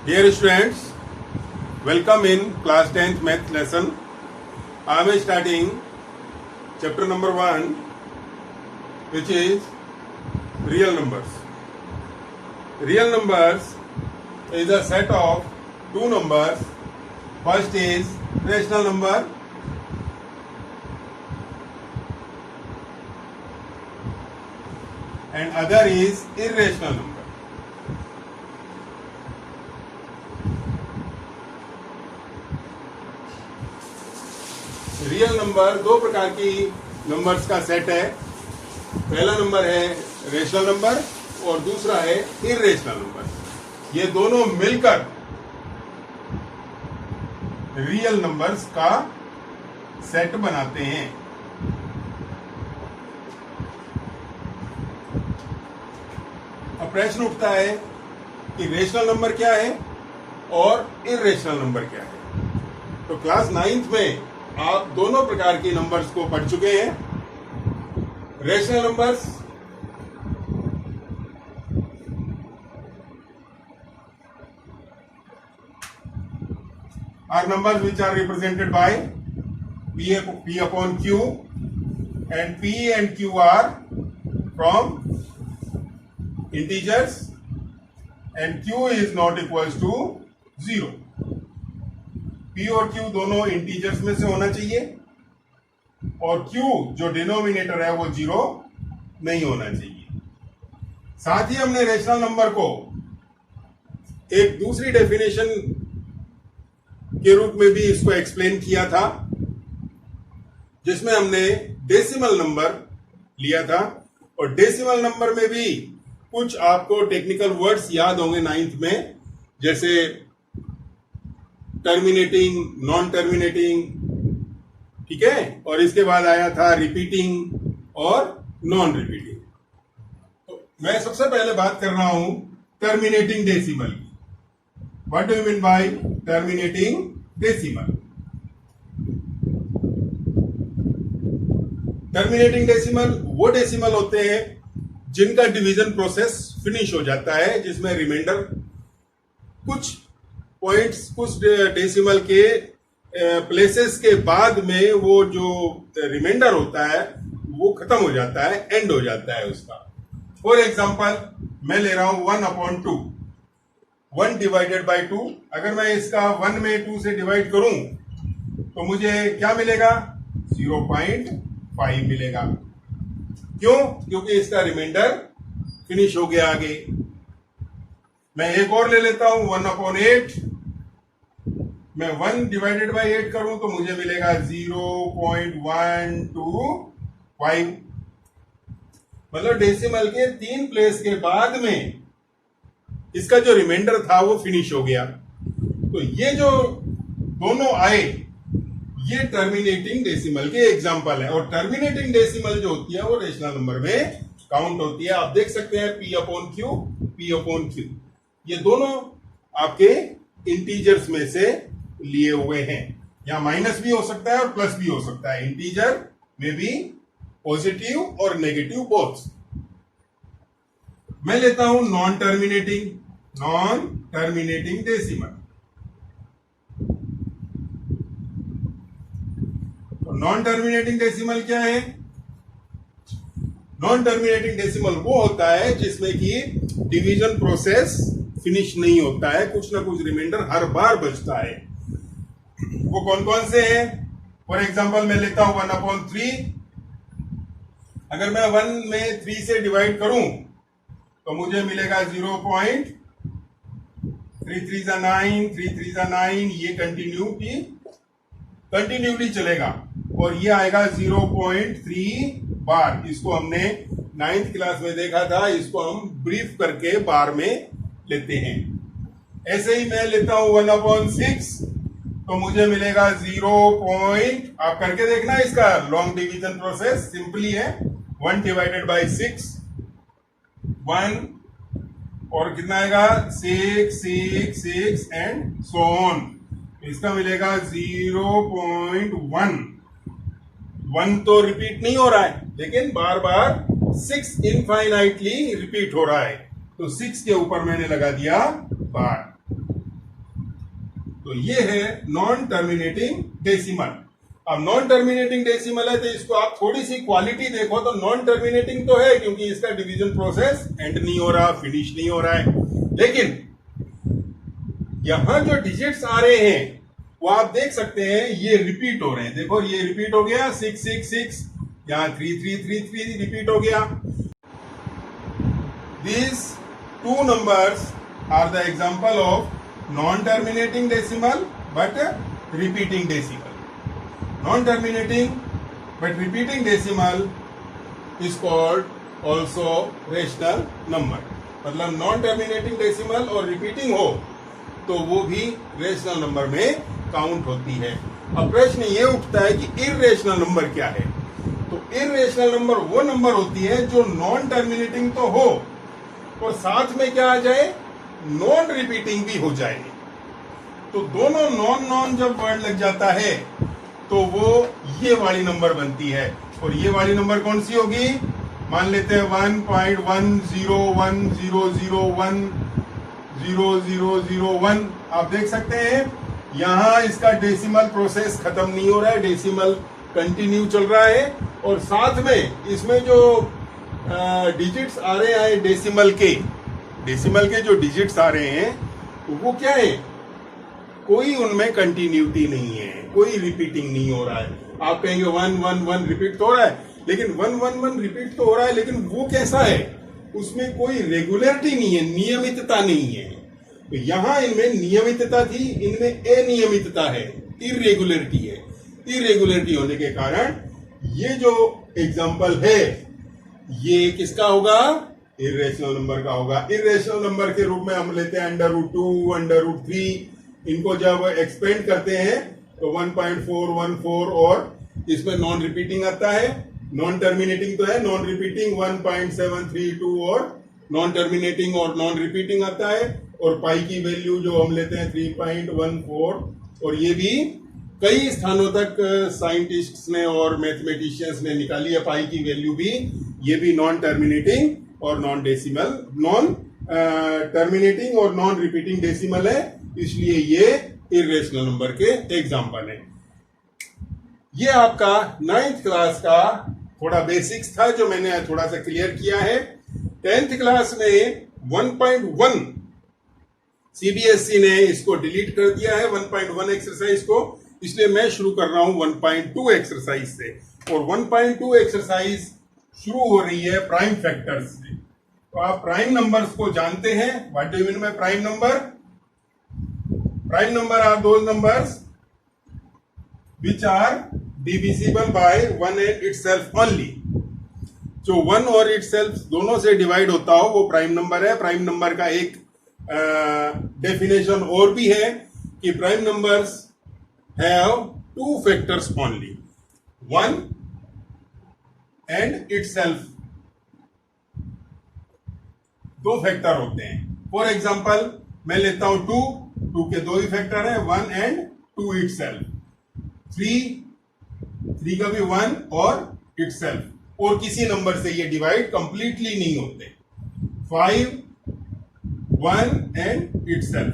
Dear students, welcome in class 10th math lesson. I am starting chapter number 1, which is real numbers. Real numbers is a set of two numbers. First is rational number, and other is irrational number. Real number दो प्रकार की numbers का set है. पहला number है rational number और दूसरा है इरेशनल नंबर. ये दोनों मिलकर रियल नंबर्स का सेट बनाते हैं. अब प्रश्न उठता है कि रेशनल नंबर क्या है और इरेशनल नंबर क्या है. तो क्लास 9th में आप दोनों प्रकार के नंबर्स को पढ़ चुके हैं. Rational numbers are numbers which are represented by P upon Q, and P and Q are from integers and Q is not equals to 0. P और Q दोनों इंटीजर्स में से होना चाहिए और Q जो डिनोमिनेटर है वो 0 नहीं होना चाहिए. साथ ही हमने रेशनल नंबर को एक दूसरी डेफिनेशन के रूप में भी इसको एक्सप्लेन किया था, जिसमें हमने डेसिमल नंबर लिया था. और डेसिमल नंबर में भी कुछ आपको टेक्निकल वर्ड्स याद होंगे 9th में, जैसे टर्मिनेटिंग, नॉन टर्मिनेटिंग, ठीक है. और इसके बाद आया था रिपीटिंग और नॉन रिपीटिंग. तो मैं सबसे पहले बात कर रहा हूं टर्मिनेटिंग डेसिमल की. What do you mean bye terminating decimal? Terminating decimal वो डेसिमल होते हैं जिनका डिवीजन प्रोसेस फिनिश हो जाता है, जिसमें रिमाइंडर कुछ पॉइंट्स, कुछ डेसिमल के प्लेसेस के बाद में वो जो रिमाइंडर होता है वो खत्म हो जाता है, एंड हो जाता है उसका. फॉर एग्जांपल मैं ले रहा हूं 1/2, 1 डिवाइडेड बाय 2. अगर मैं इसका 1 में 2 से डिवाइड करूं तो मुझे क्या मिलेगा? 0.5 मिलेगा. क्यों? क्योंकि इसका रिमाइंडर फिनिश हो गया आगे. मैं एक और ले लेता हूं 1/8. मैं 1 डिवाइडेड बाय 8 करूं तो मुझे मिलेगा 0.125. मतलब डेसिमल के 3 प्लेस के बाद में इसका जो रिमाइंडर था वो फिनिश हो गया. तो ये जो दोनों आए ये टर्मिनेटिंग डेसिमल के एग्जांपल है. और टर्मिनेटिंग डेसिमल जो होती है वो रेशनल नंबर में काउंट होती है. आप देख सकते हैं P upon Q, P upon Q. ये दोनों आपके इंटीजर्स में से लिए हुए हैं. यहां माइनस भी हो सकता है और प्लस भी हो सकता है. इंटीजर में भी पॉजिटिव और नेगेटिव बोथ. मैं लेता हूं नॉन टर्मिनेटिंग डेसिमल. तो नॉन टर्मिनेटिंग डेसिमल क्या है? नॉन टर्मिनेटिंग डेसिमल वो होता है जिसमें कि डिवीजन प्रोसेस फिनिश नहीं होता है, कुछ ना कुछ रिमाइंडर हर बार बचता है. वो कौन कौन से हैं? फॉर एग्जांपल मैं लेता हूं 1/3. अगर मैं 1 में 3 से डिवाइड करूं तो मुझे मिलेगा 0.33 9, 3 9. ये कंटिन्यूली चलेगा और ये आएगा 0.3 बार. इसको हमने 9th क्लास में देखा था. इसको हम ब्रीफ करके बार में लेते हैं. ऐसे ही मैं लेता हूं 1/6 तो मुझे मिलेगा 0. आप करके देखना इसका लॉन्ग डिवीजन प्रोसेस सिंपली है. 1 डिवाइडेड बाय 6, 1 और कितना आएगा 6 6 6 एंड सो ऑन. इसका मिलेगा 0.1. 1 तो रिपीट नहीं हो रहा है लेकिन बार बार 6 इनफाइनाइटली रिपीट हो रहा है. तो 6 के ऊपर मैंने लगा दिया बार. तो ये है नॉन टर्मिनेटिंग डेसिमल। अब नॉन टर्मिनेटिंग डेसिमल है तो इसको आप थोड़ी सी क्वालिटी देखो तो नॉन टर्मिनेटिंग तो है क्योंकि इसका डिवीजन प्रोसेस एंड नहीं हो रहा, फिनिश नहीं हो रहा है, लेकिन यहां जो डिजिट्स आ रहे हैं वो आप देख सकते हैं ये रिपीट हो रहे हैं। देखो ये रिपीट हो गया 666, यहां 3333 रिपीट हो गया। These two numbers are the example of non-terminating decimal but repeating decimal. Non-terminating but repeating decimal is called also rational number. मतलब non-terminating decimal और repeating हो तो वो भी रेशनल नंबर में काउंट होती है। अब प्रश्न ये उठता है कि इर्रेशनल नंबर क्या है? तो इर्रेशनल नंबर वो नंबर होती है जो नॉन टर्मिनेटिंग तो हो और साथ में क्या आ जाए, नॉन रिपीटिंग भी हो जाए। तो दोनों नॉन नॉन जब वर्ड लग जाता है तो वो ये वाली नंबर बनती है। और ये वाली नंबर कौन सी होगी? मान लेते हैं 1.10110001 आप देख सकते हैं यहां इसका डेसिमल प्रोसेस खत्म नहीं हो रहा है, डेसिमल कंटिन्यू चल रहा है। और साथ में इसमें जो डिजिट्स आ रहे हैं डेसिमल के जो डिजिट्स आ रहे हैं वो क्या है, कोई उनमें कंटिन्यूटी नहीं है, कोई रिपीटिंग नहीं हो रहा है। आप कहेंगे 111 रिपीट तो हो रहा है, लेकिन 111 रिपीट तो हो रहा है, लेकिन वो कैसा है, उसमें कोई रेगुलरिटी नहीं है, नियमितता नहीं है। तो यहां इनमें नियमितता थी, इनमें अनियमितता है, इरेगुलरिटी है। इरेगुलरिटी होने के कारण ये जो एग्जाम्पल है ये किसका होगा, इर्रेशनल नंबर का होगा। इर्रेशनल नंबर के रूप में हम लेते हैं √2, √3। इनको जब एक्सपेंड करते हैं तो 1.414 और इसमें नॉन रिपीटिंग आता है, नॉन टर्मिनेटिंग तो है, नॉन रिपीटिंग 1.732 और नॉन टर्मिनेटिंग और नॉन रिपीटिंग आता है। और पाई की वैल्यू जो हम लेते हैं 3.14 और ये भी कई स्थानों तक साइंटिस्ट्स ने और मैथमेटिशियंस ने निकाली है पाई की वैल्यू भी। ये भी नॉन टर्मिनेटिंग और नॉन डेसिमल, नॉन टर्मिनेटिंग और नॉन रिपीटिंग डेसिमल है, इसलिए ये इर्रेशनल नंबर के एग्जाम्पल है। ये आपका 9th क्लास का थोड़ा बेसिक्स था जो मैंने थोड़ा सा क्लियर किया है। 10th क्लास में 1.1 सीबीएसई ने इसको डिलीट कर दिया है 1.1 एक्सरसाइज को, इसलिए मैं शुरू कर रहा हूं 1.2 एक्सरसाइज से। और 1.2 एक्सरसाइज शुरू हो रही है प्राइम फैक्टर्स से। तो आप प्राइम नंबर्स को जानते हैं, what do you mean by prime number? Prime number are those numbers which are divisible by 1 and itself only। जो 1 और itself दोनों से डिवाइड होता हो वो प्राइम नंबर है। प्राइम नंबर का एक डेफिनेशन और भी है कि prime numbers have 2 factors only, 1 and itself। 2 factor होते हैं। फॉर एग्जाम्पल मैं लेता हूं 2 के 2 ही फैक्टर है, 1 एंड 2 itself। 3 का भी 1 और itself। और किसी नंबर से ये डिवाइड कंप्लीटली नहीं होते। 5 1 and itself।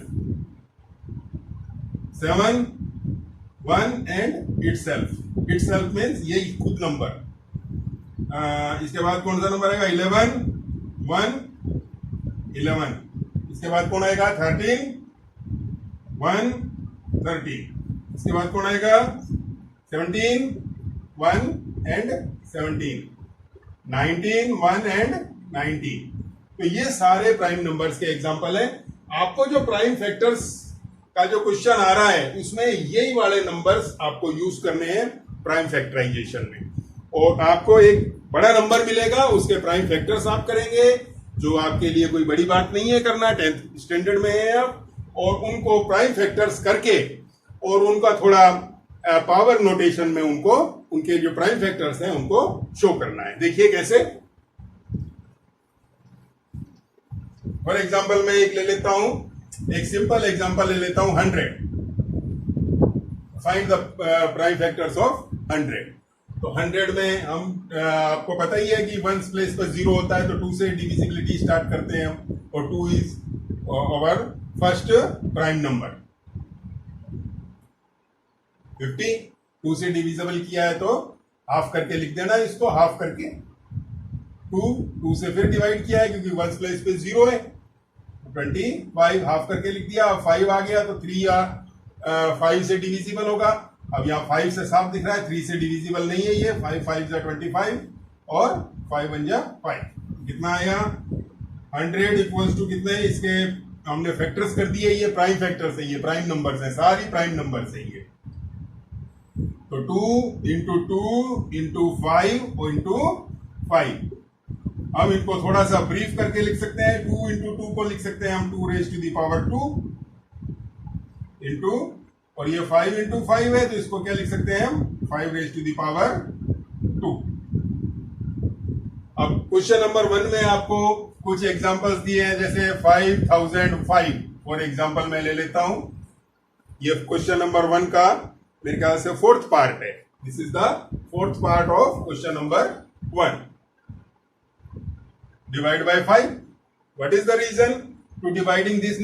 7 1 and itself। itself means ये खुद नंबर। इसके बाद कौन सा नंबर आएगा? 11 1 11। इसके बाद कौन आएगा? 13 1 13। इसके बाद कौन आएगा? 17 1 एंड 17। 19 1 एंड 19। तो ये सारे प्राइम नंबर्स के एग्जांपल है। आपको जो प्राइम फैक्टर्स का जो क्वेश्चन आ रहा है उसमें यही वाले नंबर्स आपको यूज करने हैं प्राइम फैक्टराइजेशन में। और आपको एक बड़ा नंबर मिलेगा, उसके प्राइम फैक्टर्स आप करेंगे, जो आपके लिए कोई बड़ी बात नहीं है करना। 10th स्टैंडर्ड में है आप, और उनको प्राइम फैक्टर्स करके और उनका थोड़ा पावर नोटेशन में उनको उनके जो प्राइम फैक्टर्स हैं उनको शो करना है। देखिए कैसे। फॉर एग्जांपल मैं एक ले लेता हूं, एक सिंपल एग्जांपल ले लेता हूं 100। Find the prime factors of 100। तो 100 में हम आपको पता ही है कि 1 प्लेस पर 0 होता है, तो 2 से डिविजिबिलिटी स्टार्ट करते हैं हम, और 2 is our first prime number. 50। 2 से डिविजिबल किया है तो हाफ करके लिख देना इसको, हाफ करके 2 से फिर डिवाइड किया है क्योंकि वंस प्लेस पे 0 है। 25 हाफ करके लिख दिया। 5 आ गया तो 3 या 5 से डिविजिबल होगा। अब यहाँ 5 से साफ दिख रहा है, 3 से डिविजिबल नहीं है ये। 5 5 जा 25 और 5 1 जा 5। कितना आया? 100 इक्वल्स टू कितने? इसके हमने फैक्टर्स कर दिए, ये प्राइम फैक्टर्स है, ये प्राइम नंबर्स हैं, सारी प्राइम नंबर्स है ये। तो 2 इंटू 2 इंटू 5 इंटू 5। हम इनको थोड़ा सा ब्रीफ करके लिख सकते हैं। 2 इंटू 2 को लिख सकते हैं हम 2 raise to the power 2 into, और ये 5 इंटू 5 है तो इसको क्या लिख सकते हैं हम? 5 रेज टू द पावर 2। अब क्वेश्चन नंबर 1 में आपको कुछ एग्जांपल्स दिए हैं, जैसे 5005 फॉर एग्जांपल मैं ले लेता हूं। ये क्वेश्चन नंबर 1 का मेरे ख्याल से 4th पार्ट है। This is the 4th part of question number 1। Divide by 5. What is the reason to dividing this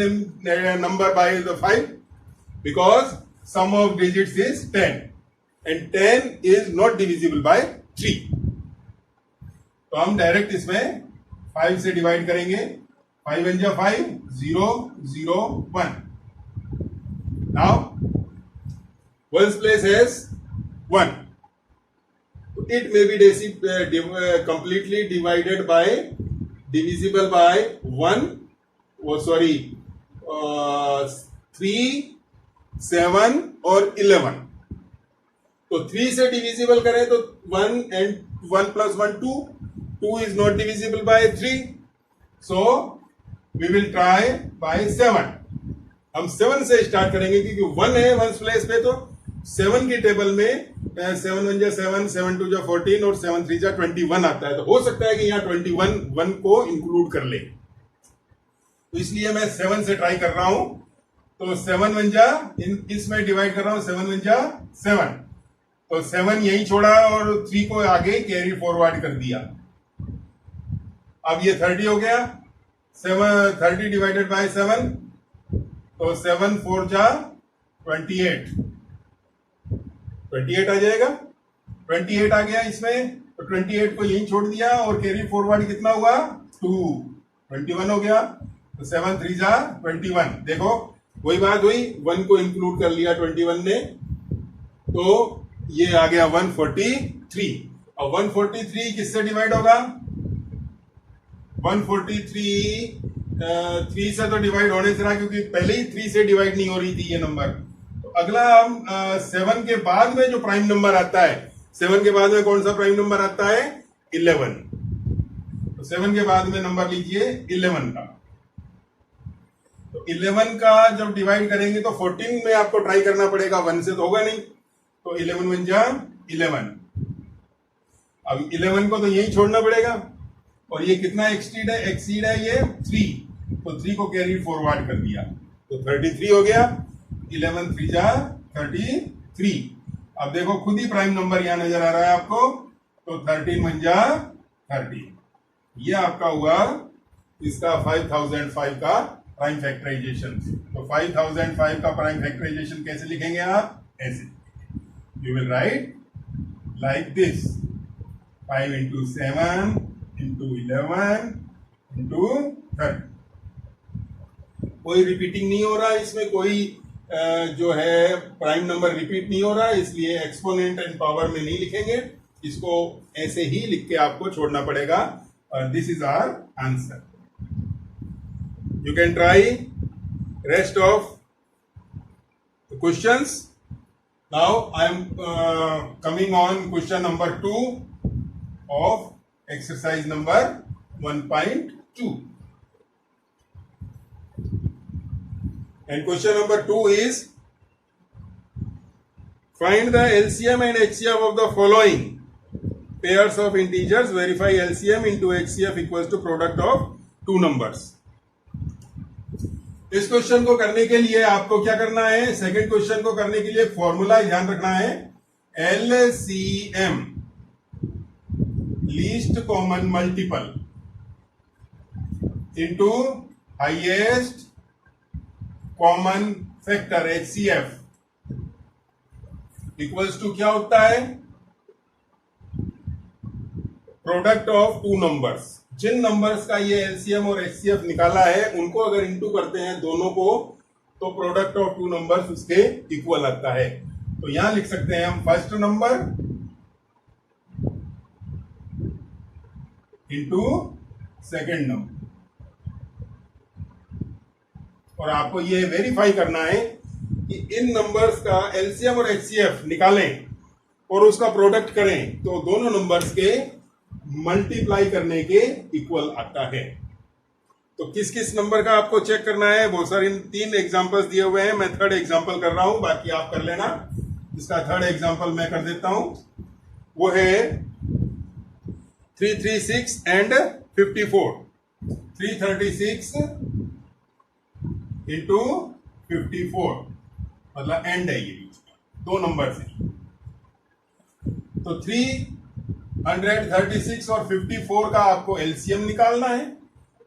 number by the 5? Because sum of digits is 10 and 10 is not divisible by 3. तो हम direct इसमें 5 से divide करेंगे। 5 1 जा 5, 0 0 1। Now one's place has 1. It may be completely divided by divisible by 1, 3, 7 और 11। तो 3 से divisible करें तो 1 and 1 plus 1 2। 2 is not divisible by 3, so we will try by 7। हम 7 से स्टार्ट करेंगे क्योंकि 1 है वंस प्लेस पे, तो 7 की टेबल में 7 1 जा 7, 7 2 जा 14 और 7 3 जा 21 आता है। तो हो सकता है कि यहाँ 21 1 को इंक्लूड कर ले, तो इसलिए मैं 7 से ट्राई कर रहा हूं। तो 7 1 जा इसमें डिवाइड कर रहा हूं, 7 1 जा 7, तो 7 यही छोड़ा और 3 को आगे कैरी फॉरवर्ड कर दिया। अब ये 30 हो गया। 30 डिवाइडेड बाय 7, तो 7 4 जा 28 आ जाएगा। 28 आ गया इसमें, तो 28 को यहीं छोड़ दिया और कैरी फॉरवर्ड कितना हुआ? 2, 21 हो गया। तो 7 3 जा 21। देखो वही बात हुई, 1 को इंक्लूड कर लिया 21 ने, तो ये आ गया 143। अब 143 किससे डिवाइड होगा? 143 3 से तो डिवाइड होने से रहा, क्योंकि पहले ही 3 से डिवाइड नहीं हो रही थी ये नंबर। अगला हम 7 के बाद में जो प्राइम नंबर आता है, 7 के बाद में कौन सा प्राइम नंबर आता है? 11। तो 7 के बाद में नंबर लीजिए 11 का। तो 11 का जब डिवाइड करेंगे तो 14 में आपको ट्राई करना पड़ेगा, 1 से तो होगा नहीं। तो 11 1 जा 11। अब 11 को तो यही छोड़ना पड़ेगा, और ये कितना एक्सीड है ये 3, तो 3 को कैरी फॉरवर्ड कर दिया, तो 33 हो गया। 11 3 जा 33। अब देखो खुद ही प्राइम नंबर यहां नजर आ रहा है आपको, तो 13 1 जा 13। ये आपका हुआ इसका 5005 का प्राइम फैक्टराइजेशन। तो 5005 का प्राइम फैक्टराइजेशन कैसे लिखेंगे आप? ऐसे, you will write like this, 5 into 7 into 11 into 30। कोई रिपीटिंग नहीं हो रहा इसमें, कोई जो है प्राइम नंबर रिपीट नहीं हो रहा, इसलिए एक्सपोनेंट एंड पावर में नहीं लिखेंगे, इसको ऐसे ही लिख के आपको छोड़ना पड़ेगा। और this is our answer. You can try rest of questions. Now I am coming on question number 2 of exercise number 1.2, and question number 2 is find the LCM and HCF of the following pairs of integers. Verify LCM into HCF equals to product of two numbers. इस question को करने के लिए आपको क्या करना है? Second question को करने के लिए फॉर्मूला ध्यान रखना है, LCM least common multiple into highest common factor HCF। Equals to क्या होता है, प्रोडक्ट ऑफ टू नंबर्स। जिन नंबर्स का ये एलसीएम और एचसीएफ निकाला है उनको अगर इंटू करते हैं दोनों को, तो प्रोडक्ट ऑफ टू नंबर्स उसके इक्वल आता है। तो यहां लिख सकते हैं हम first number into second number. और आपको ये वेरीफाई करना है कि इन नंबर्स का एलसीएम और एचसीएफ निकालें और उसका प्रोडक्ट करें तो दोनों नंबर्स के मल्टीप्लाई करने के इक्वल आता है। तो किस किस नंबर का आपको चेक करना है, बहुत सारे 3 एग्जांपल्स दिए हुए हैं, मैं थर्ड एग्जांपल कर रहा हूं, बाकी आप कर लेना। इसका थर्ड एग्जांपल मैं कर देता हूं, वो है 336 एंड 54। 336 इंटू 54 मतलब एंड है, ये बीच में 2 नंबर से। तो 336 और 54 का आपको एलसीएम निकालना है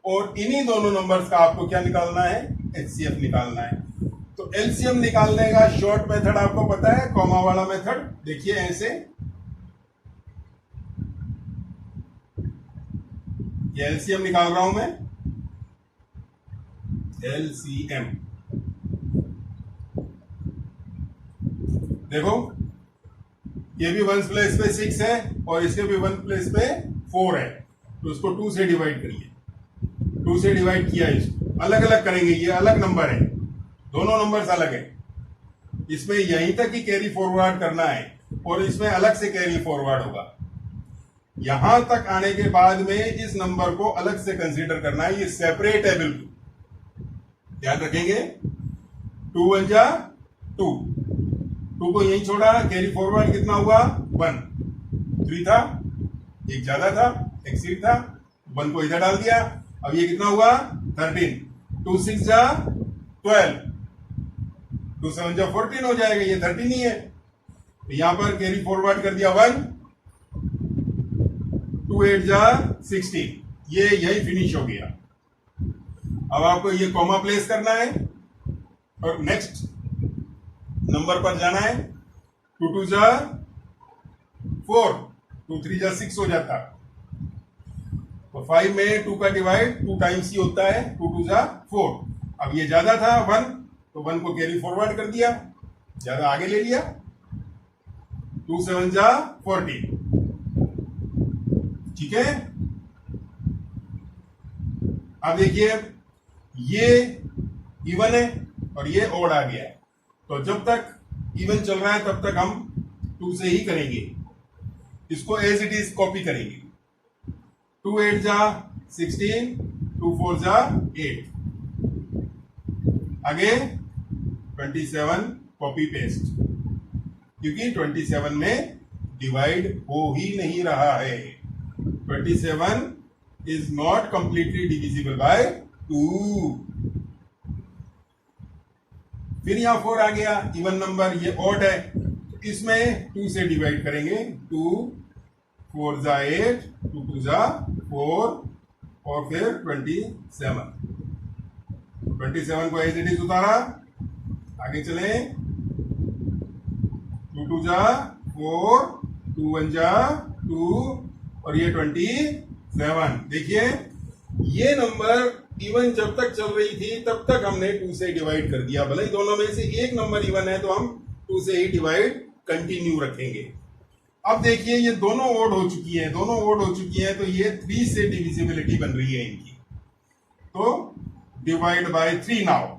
और इन्हीं दोनों नंबर्स का आपको क्या निकालना है, एचसीएफ निकालना है। तो एलसीएम निकालने का शॉर्ट मेथड आपको पता है, कॉमा वाला मेथड। देखिए ऐसे, ये एलसीएम निकाल रहा हूं मैं, एलसीएम। देखो ये भी 1 प्लेस पे 6 है और इसके भी 1 प्लेस पे 4 है, तो इसको 2 से डिवाइड करिए। 2 से डिवाइड किया, इसको अलग अलग करेंगे, ये अलग नंबर है, दोनों नंबर्स अलग है। इसमें यहीं तक ही कैरी फॉरवर्ड करना है और इसमें अलग से कैरी फॉरवर्ड होगा। यहां तक आने के बाद में इस नंबर को अलग से कंसीडर करना है, ये सेपरेट है बिल्कुल, ध्यान रखेंगे। 2 1 जा 2, 2 को यहीं छोड़ा, कैरी फॉरवर्ड कितना हुआ 1। 3 था, एक ज्यादा था, एक्सीड था, 1 को इधर डाल दिया, अब ये कितना हुआ 13। 2 6 जा 12, 2 7 जा 14 हो जाएगा, ये 13 ही है। तो यहां पर कैरी फॉरवर्ड कर दिया 1, 2 8 जा 16, ये यही फिनिश हो गया। अब आपको ये कॉमा प्लेस करना है और नेक्स्ट नंबर पर जाना है। 2 2 जा 4, 2 3 जा 6 हो जाता। तो 5 में 2 का डिवाइड 2 टाइम्स ही होता है, 2 2 जा 4। अब ये ज्यादा था 1, तो 1 को कैरी फॉरवर्ड कर दिया, ज्यादा आगे ले लिया। 2 7 जा 14, ठीक है। अब देखिए ये इवन है और ये ओड आ गया है, तो जब तक इवन चल रहा है तब तक हम 2 से ही करेंगे, इसको एज इट इज कॉपी करेंगे। 2 8 जा 16, 2 4 जा 8, आगे 27 कॉपी पेस्ट, क्योंकि 27 में डिवाइड हो ही नहीं रहा है। 27 is not completely divisible by 2। फिर यहां 4 आ गया, इवन नंबर, ये ऑड है, इसमें 2 से डिवाइड करेंगे। 2 4 जा 8, 2 2 जा 4 और फिर 27। 27 को एज इट इज उतारा, आगे चले। 2 2 जा 4, 2 1 जा 2 और ये 27। देखिए ये नंबर इवन जब तक चल रही थी तब तक हमने 2 से डिवाइड कर दिया, भले ही दोनों में से एक नंबर इवन है तो हम 2 से ही डिवाइड कंटिन्यू रखेंगे। अब देखिए ये दोनों ओड हो चुकी है, दोनों ओड हो चुकी है, तो ये 3 से डिविजिबिलिटी बन रही है इनकी। तो डिवाइड बाय 3 नाउ।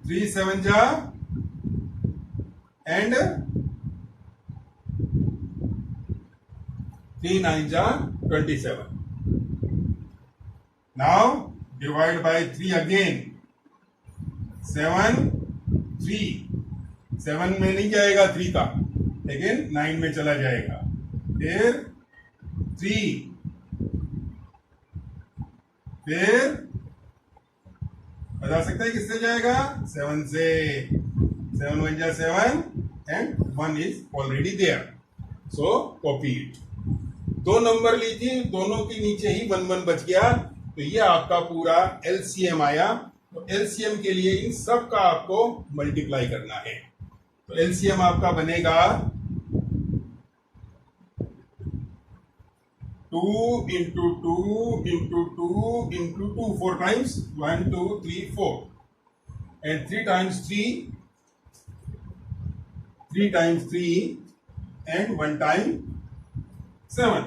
3 7 जा एंड 3 9 जा 27। Now divide by 3 again. 7 3, 7 में नहीं जाएगा 3 का, लेकिन 9 में चला जाएगा। फिर 3, फिर बता सकते हैं किससे जाएगा, 7 से। 7 1 जा 7 and 1 is already there, so copy it. 2 number ली थी, दोनों के नीचे ही 1 1 बच गया, तो ये आपका पूरा एलसीएम आया। तो एलसीएम के लिए इन सब का आपको मल्टीप्लाई करना है। तो एलसीएम आपका बनेगा 2 into 2 into 2 into 2 4 times 1 2 3 4 and 3 times 3 3 times 3 and 1 time 7.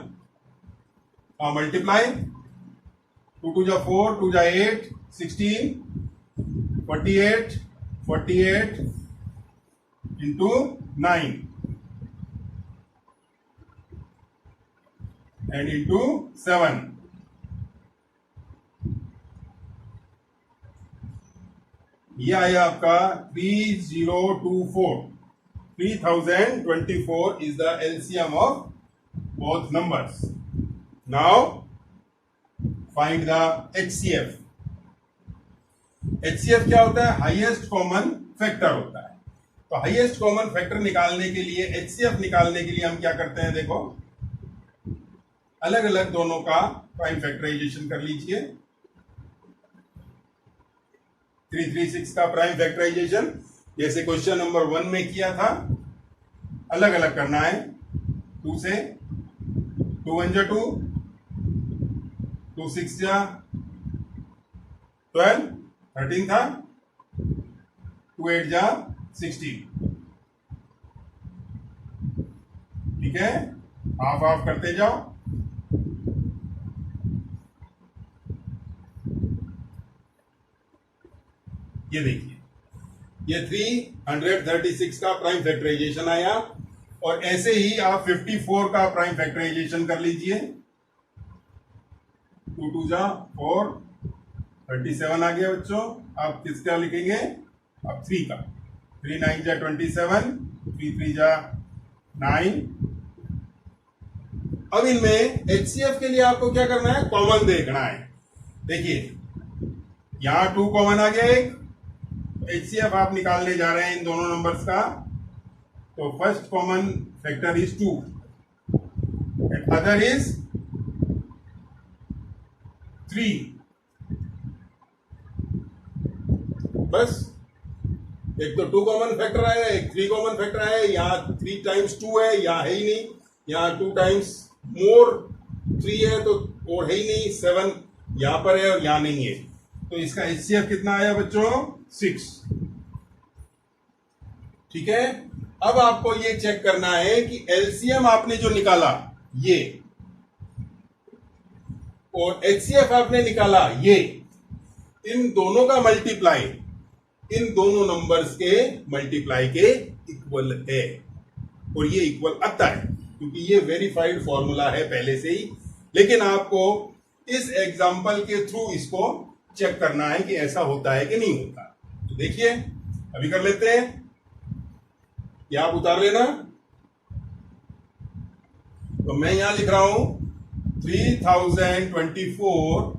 Now multiply 2 2 ja 4 2 ja 8 16 48 48 into 9 and into 7. ये आया आपका 3024. 3024 is the LCM of both numbers. Now find the HCF. HCF क्या होता है? हाईएस्ट कॉमन फैक्टर होता है. तो हाईएस्ट कॉमन फैक्टर निकालने के लिए, HCF निकालने के लिए हम क्या करते हैं? देखो, अलग अलग दोनों का प्राइम फैक्टराइजेशन कर लीजिए. 336 का प्राइम फैक्टराइजेशन जैसे क्वेश्चन नंबर 1 में किया था, अलग अलग करना है. 2 से 2 1 जा 2, 2 6 जा 12, 13 था, 2 8 जा 16. ठीक है, हाफ हाफ करते जाओ. ये देखिए, ये 336 का प्राइम फैक्टराइजेशन आया. और ऐसे ही आप 54 का प्राइम फैक्टराइजेशन कर लीजिए. 2 2 जा 4, 37 आ गया बच्चों. आप किसका लिखेंगे? अब 3 का. 3 9 जा 27, 3 3 जा 9. अब इनमें HCF के लिए आपको क्या करना है? कॉमन देखना है. देखिए, यहां 2 कॉमन आ गया एक. HCF आप निकालने जा रहे हैं इन दोनों नंबर्स का. तो first common factor is 2 and other is 3. बस एक तो 2 कॉमन फैक्टर आया, एक 3 कॉमन फैक्टर आया. यहाँ 3 टाइम्स 2 है, यहाँ है ही नहीं. यहाँ 2 टाइम्स मोर 3 है तो और है ही नहीं. 7 यहाँ पर है और यहाँ नहीं है. तो इसका HCF कितना आया बच्चों? 6. ठीक है. अब आपको ये चेक करना है कि LCM आपने जो निकाला ये और HCF आपने निकाला ये, इन दोनों का मल्टीप्लाई इन दोनों नंबर्स के मल्टीप्लाई के इक्वल है. और ये इक्वल आता है क्योंकि ये वेरीफाइड फॉर्मूला है पहले से ही. लेकिन आपको इस एग्जांपल के थ्रू इसको चेक करना है कि ऐसा होता है कि नहीं होता. तो देखिए, अभी कर लेते हैं. ये आप उतार लेना. तो मैं यहां लिख रहा हूं 3024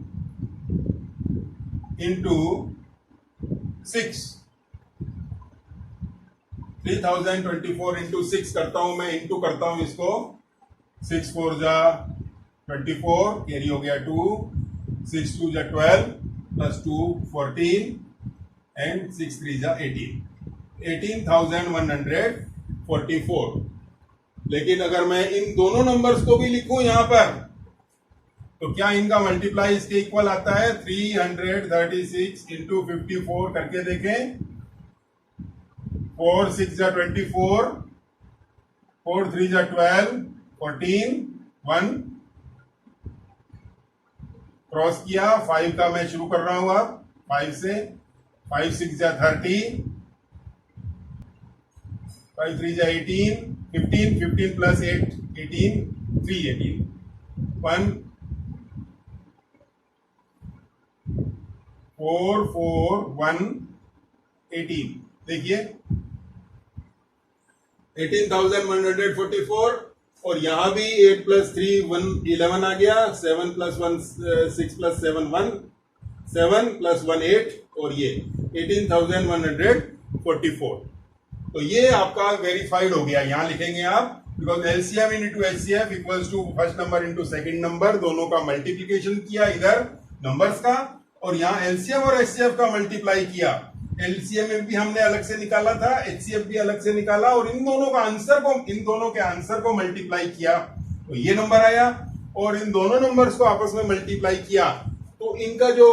इंटू 6. 3024 इंटू 6 करता हूं मैं. इंटू करता हूं इसको. 6 4 जा 24, कैरी हो गया 2. 6 2 जा 12 प्लस 2 14 एंड 6 3 जा 18. 18,144. लेकिन अगर मैं इन दोनों नंबर्स को भी लिखूं यहां पर, तो क्या इनका मल्टीप्लाई इसके इक्वल आता है? 336 इंटू 54 करके देखें. 4 6 जा 24, 4 3 जा 12, 14 1 क्रॉस किया. 5 का मैं शुरू कर रहा हूं अब 5 से. 5 6 जा 30, 5 3 जा 18, 15 15 प्लस 8 18, 3 18 1 4 4 1 18. देखिए 18,144. और यहां भी 8 प्लस 3 1 11 आ गया. 7 प्लस 1 6 प्लस 7 1 7 प्लस 1 8. और ये 18,144. तो ये आपका वेरीफाइड हो गया. यहां लिखेंगे आप, because LCM into HCF equals to first number into second number. दोनों का मल्टीप्लीकेशन किया इधर नंबर्स का, और यहां LCM और HCF का मल्टीप्लाई किया. एलसीएम में भी हमने अलग से निकाला था, एचसीएफ भी अलग से निकाला, और इन दोनों के आंसर को मल्टीप्लाई किया तो ये नंबर आया, और इन दोनों नंबर्स को आपस में मल्टीप्लाई किया तो इनका जो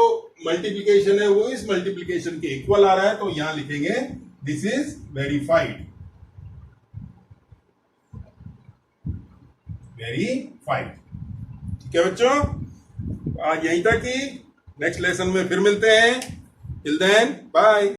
मल्टीप्लिकेशन है वो इस मल्टीप्लिकेशन के इक्वल आ रहा है, तो यहां लिखेंगे दिस इज वेरीफाइड। वेरीफाइड। ठीक है बच्चों, आज यहीं तक ही, नेक्स्ट लेसन में फिर मिलते हैं। Till then bye.